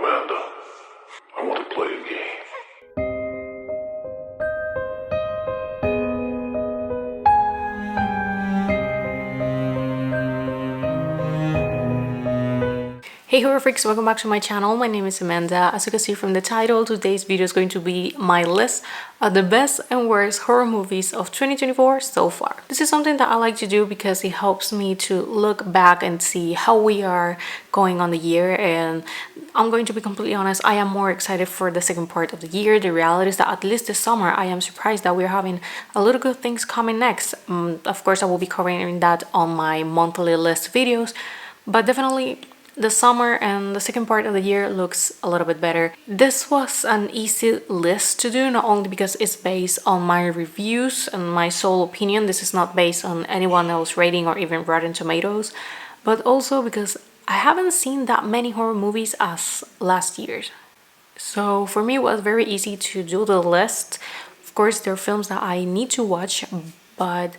Amanda, I want to play a game. Hey horror freaks, welcome back to my channel. My name is Amanda. As you can see from the title, today's video is going to be my list of the best and worst horror movies of 2024 so far. This is something that I like to do because it helps me to look back and see how we are going on the year, and I'm going to be completely honest, I am more excited for the second part of the year. The reality is that at least this summer, I am surprised that we're having a lot of good things coming next. Of course, I will be covering that on my monthly list videos, but definitely the summer and the second part of the year looks a little bit better. This was an easy list to do, not only because it's based on my reviews and my sole opinion. This is not based on anyone else's rating or even Rotten Tomatoes, but also because I haven't seen that many horror movies as last year. So for me, it was very easy to do the list. Of course, there are films that I need to watch, but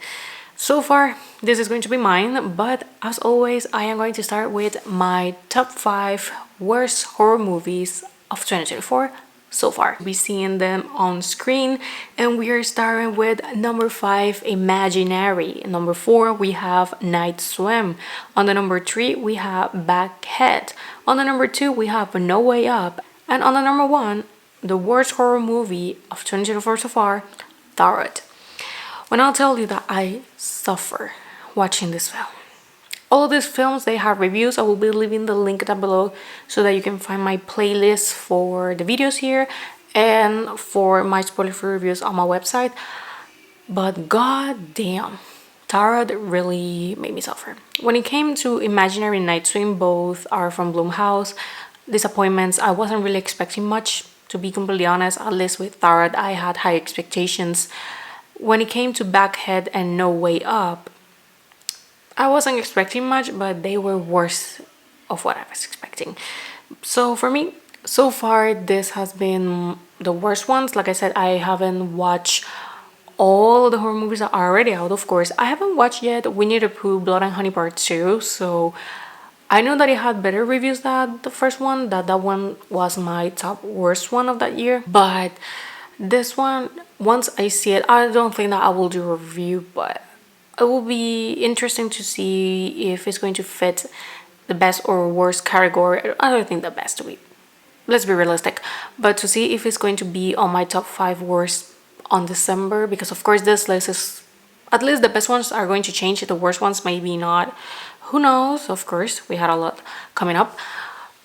so far, this is going to be mine, but as always, I am going to start with my top 5 worst horror movies of 2024 so far. We'll be seeing them on screen, and we are starting with number 5, Imaginary. Number 4, we have Night Swim. On the number 3, we have Backhead. On the number 2, we have No Way Up. And on the number 1, the worst horror movie of 2024 so far, Tarot. When I'll tell you that I suffer watching this film. All of these films, they have reviews. I will be leaving the link down below so that you can find my playlist for the videos here and for my spoiler-free reviews on my website. But god damn, Tarot really made me suffer. When it came to Imaginary and Night Swim, both are from Blumhouse. Disappointments, I wasn't really expecting much, to be completely honest. At least with Tarot, I had high expectations. When it came to Backhead and No Way Up, I wasn't expecting much, but they were worse of what I was expecting. So for me, so far, this has been the worst ones. Like I said, I haven't watched all the horror movies that are already out, of course. I haven't watched yet Winnie the Pooh, Blood and Honey Part 2, so I know that it had better reviews than the first one, that one was my top worst one of that year. But this one, once I see it, I don't think that I will do a review, but it will be interesting to see if it's going to fit the best or worst category. I don't think the best, let's be realistic, but to see if it's going to be on my top 5 worst on December, because of course this list is, at least the best ones are going to change, the worst ones maybe not. Who knows? Of course, we had a lot coming up,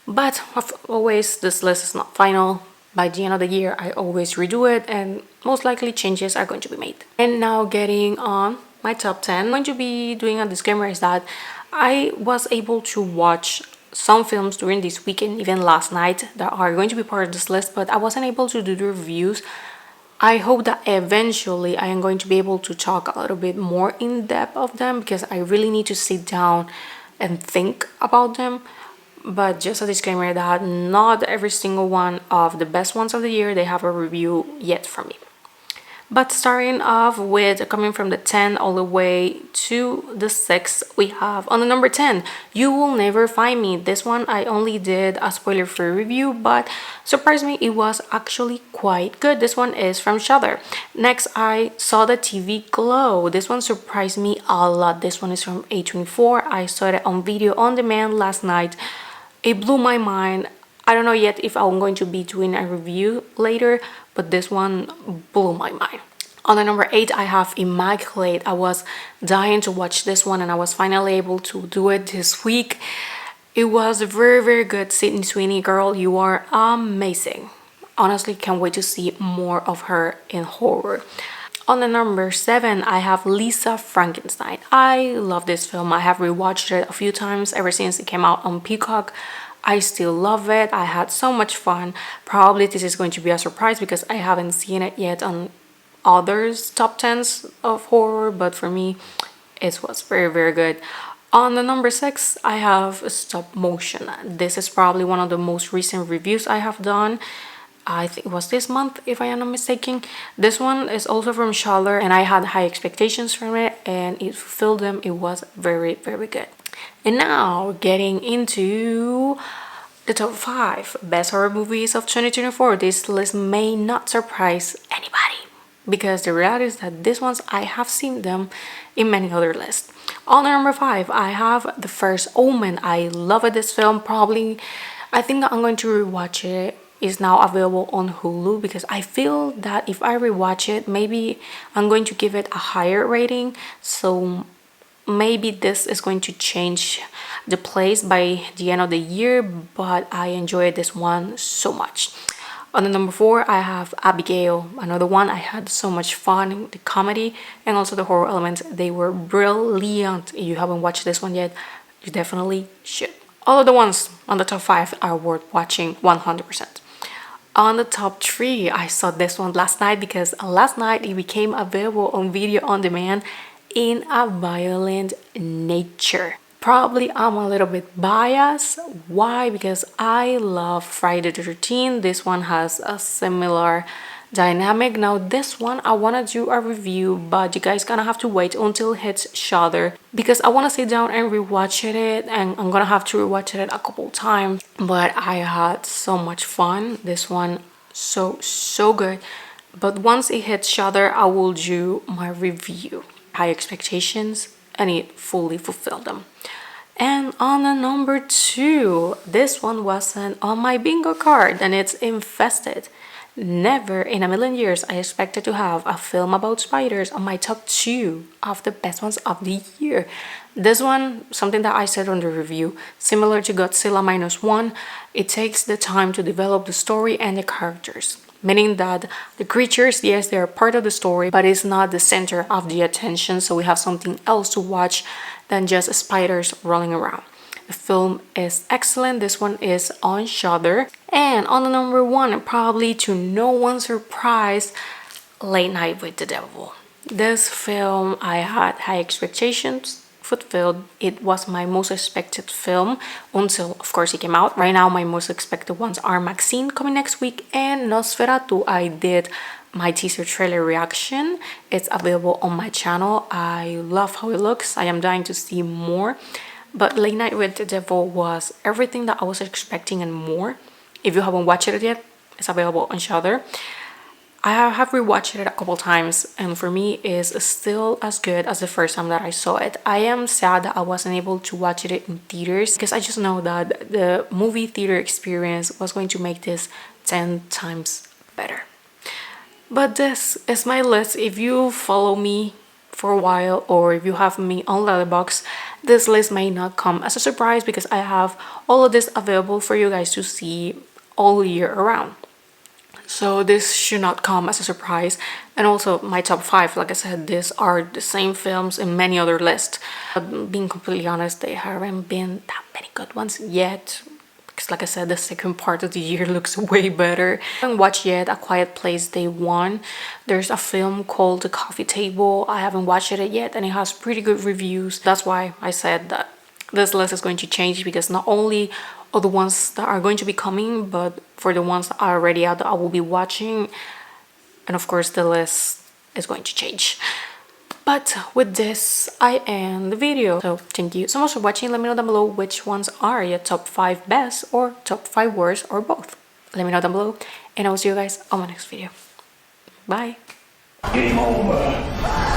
but always this list is not final. By the end of the year, I always redo it, and most likely changes are going to be made. And now getting on my top 10, I'm going to be doing a disclaimer is that I was able to watch some films during this weekend, even last night, that are going to be part of this list, but I wasn't able to do the reviews. I hope that eventually I am going to be able to talk a little bit more in depth of them, because I really need to sit down and think about them. But just a disclaimer that not every single one of the best ones of the year, they have a review yet from me. But starting off with, coming from the 10 all the way to the 6, we have on the number 10, You Will Never Find Me. This one I only did a spoiler-free review, but surprised me, it was actually quite good. This one is from Shudder. Next, I saw the TV Glow. This one surprised me a lot. This one is from A24. I saw it on video on demand last night. It blew my mind. I don't know yet if I'm going to be doing a review later, but this one blew my mind. On the number 8, I have Immaculate. I was dying to watch this one, and I was finally able to do it this week. It was very, very good. Sydney Sweeney, girl, you are amazing. Honestly, can't wait to see more of her in horror. On the number 7, I have Lisa Frankenstein. I love this film. I have rewatched it a few times ever since it came out on Peacock. I still love it. I had so much fun. Probably this is going to be a surprise because I haven't seen it yet on others' top 10s of horror, but for me, it was very, very good. On the number 6, I have Stop Motion. This is probably one of the most recent reviews I have done. I think it was this month, if I am not mistaken. This one is also from Shudder, and I had high expectations from it, and it fulfilled them. It was very, very good. And now getting into the top 5 best horror movies of 2024. This list may not surprise anybody because the reality is that these ones I have seen them in many other lists. On number 5, I have The First Omen. I love this film. Probably, I think that I'm going to rewatch it. It's now available on Hulu because I feel that if I rewatch it, maybe I'm going to give it a higher rating. So maybe this is going to change the place by the end of the year, but I enjoyed this one so much. On the number 4, I have Abigail, another one. I had so much fun in the comedy and also the horror elements. They were brilliant. If you haven't watched this one yet, you definitely should. All of the ones on the top 5 are worth watching 100%. On the top 3, I saw this one last night because last night it became available on video on demand, In a Violent Nature. Probably I'm a little bit biased. Why? Because I love Friday the 13th. This one has a similar dynamic. Now this one I want to do a review, but you guys gonna have to wait until it hits Shudder because I want to sit down and rewatch it, and I'm gonna have to rewatch it a couple times. But I had so much fun. This one so good. But once it hits Shudder, I will do my review. High expectations, and it fully fulfilled them. And on the number 2, this one wasn't on my bingo card, and it's Infested. Never in a million years I expected to have a film about spiders on my top 2 of the best ones of the year. This one, something that I said on the review, similar to Godzilla Minus One, it takes the time to develop the story and the characters. Meaning that the creatures, yes, they are part of the story, but it's not the center of the attention, so we have something else to watch than just spiders rolling around. The film is excellent. This one is on Shudder. And on the number 1, probably to no one's surprise, Late Night with the Devil. This film, I had high expectations, fulfilled. It was my most expected film until, of course, it came out. Right now, my most expected ones are Maxine coming next week and Nosferatu. I did my teaser trailer reaction. It's available on my channel. I love how it looks. I am dying to see more. But Late Night with the Devil was everything that I was expecting and more. If you haven't watched it yet, it's available on Shudder. I have rewatched it a couple times, and for me it's still as good as the first time that I saw it. I am sad that I wasn't able to watch it in theaters because I just know that the movie theater experience was going to make this 10 times better. But this is my list. If you follow me for a while or if you have me on Letterboxd, this list may not come as a surprise because I have all of this available for you guys to see all year around. So this should not come as a surprise. And also my top 5, like I said, these are the same films in many other lists. But being completely honest, they haven't been that many good ones yet. Because like I said, the second part of the year looks way better. I haven't watched yet A Quiet Place Day 1. There's a film called The Coffee Table. I haven't watched it yet and it has pretty good reviews. That's why I said that this list is going to change, because not only are the ones that are going to be coming, but for the ones that are already out that I will be watching. And of course the list is going to change. But with this, I end the video. So thank you so much for watching. Let me know down below which ones are your top 5 best or top 5 worst or both. Let me know down below and I will see you guys on my next video. Bye. Game over.